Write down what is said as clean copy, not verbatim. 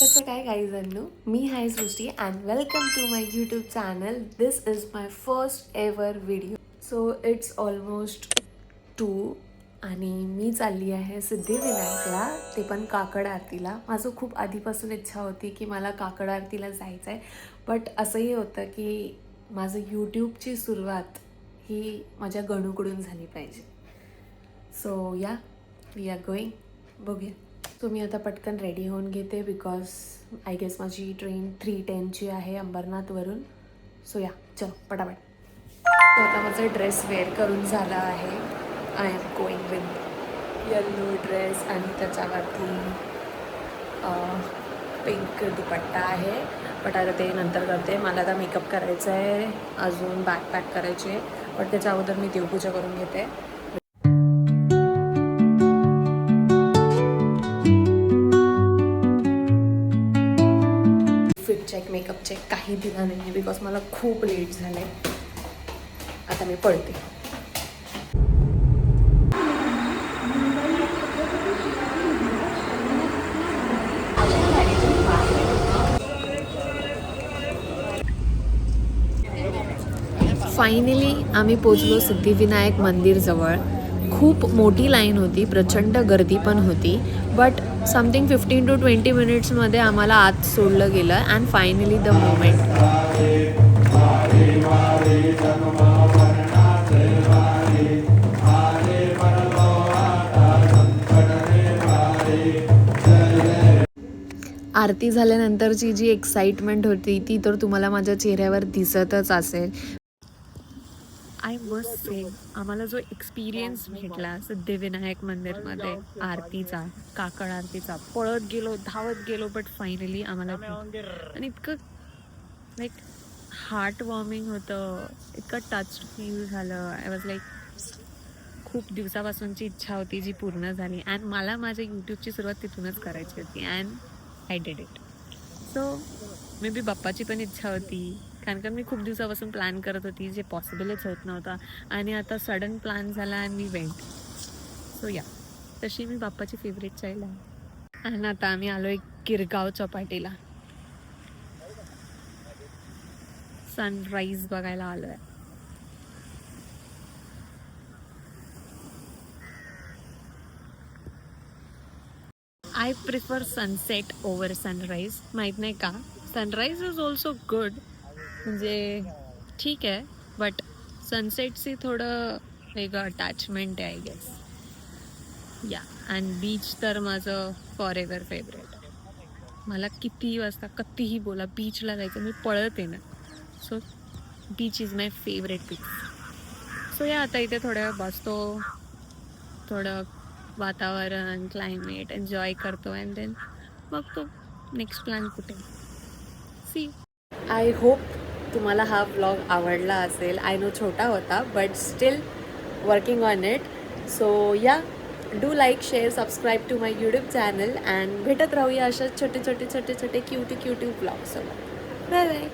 कसं काय काही जणू मी hi Srishti and welcome to my YouTube channel. This is my first ever video. So it's almost 2 आणि मी चालली आहे सिद्धिविनायकला, ते पण काकड आरतीला. माझं खूप आधीपासून इच्छा होती की मला काकड आरतीला जायचं आहे, बट असंही होतं की माझं यूट्यूबची सुरुवात ही माझ्या गणूकडून झाली पाहिजे. सो या वी आर गोईंग. बघूया. सो मी आता पटकन रेडी होऊन घेते बिकॉज आय गेस माझी ट्रेन 3:10ची आहे अंबरनाथवरून. सो या चल पटापट. तो आता माझा ड्रेस वेअर करून झाला आहे. I am going with yellow dress आणि त्याच्यावरती पिंक दुपट्टा आहे. बट आता ते नंतर करते. मला आता मेकअप करायचा आहे, अजून बॅग पॅक करायची आहे, बट त्याच्या अगोदर मी देवपूजा करून घेते. फिट चेक, मेकअप चेक काही दिला नाही आहे बिकॉज मला खूप लेट झालं आहे. आता मी पळते. फायनली आम्ही पोचलो सिद्धिविनायक मंदिरजवळ. खूप मोठी लाईन होती, प्रचंड गर्दी पण होती, बट समथिंग 15 to 20 मिनिट्समध्ये आम्हाला आत सोडलं गेलं. And finally the moment. आरती झाल्यानंतरची जी एक्साइटमेंट होती ती तर तुम्हाला माझ्या चेहऱ्यावर दिसतच असेल. आय मस्ट से आम्हाला जो एक्सपिरियन्स भेटला सिद्धिविनायक मंदिरमध्ये आरतीचा, काकड आरतीचा, पळत गेलो, धावत गेलो, बट फायनली आम्हाला आणि इतकं लाईक हार्ट वॉर्मिंग होतं, इतकं टच फील झालं. आय वॉज लाईक खूप दिवसापासूनची इच्छा होती जी पूर्ण झाली. अँड मला माझ्या यूट्यूबची सुरुवात तिथूनच करायची होती and I did it. So may be बाप्पाची पण इच्छा होती, कारण का मी खूप दिवसापासून प्लॅन करत होती, जे पॉसिबलच होत नव्हता, आणि आता सडन प्लॅन झाला अँड मी वेंट. सो या, तशी मी बाप्पाची फेवरेट चाइल्ड आहे. आणि आता आम्ही आलोय गिरगाव चौपाटीला, सनराईज बघायला आलोय. I prefer sunset over sunrise. माहीत नाही का, सनराईज इज ऑल्सो गुड, म्हणजे ठीक आहे, बट सनसेटची थोडं वेगळं अटॅचमेंट आहे आय गेस. या, अँड बीच तर माझं फॉर एव्हर फेवरेट. मला कितीही वाजता कधीही बोला, बीचला जायचं, मी पळत येणार. So beach is my favourite beach. So yeah, आता इथे थोड्या वेळ बसतो, थोडं वातावरण, क्लायमेट एन्जॉय करतो अँड देन बघतो नेक्स्ट प्लॅन कुठे. सी. आय होप तुम्हाला हा व्लॉग आवडला असेल. आय नो छोटा होता, but still working on it. So yeah, do like, share, subscribe to my YouTube channel and भेटत राहूया अशा छोटे छोटे क्यूटी व्लॉग्ससोबत. Bye bye.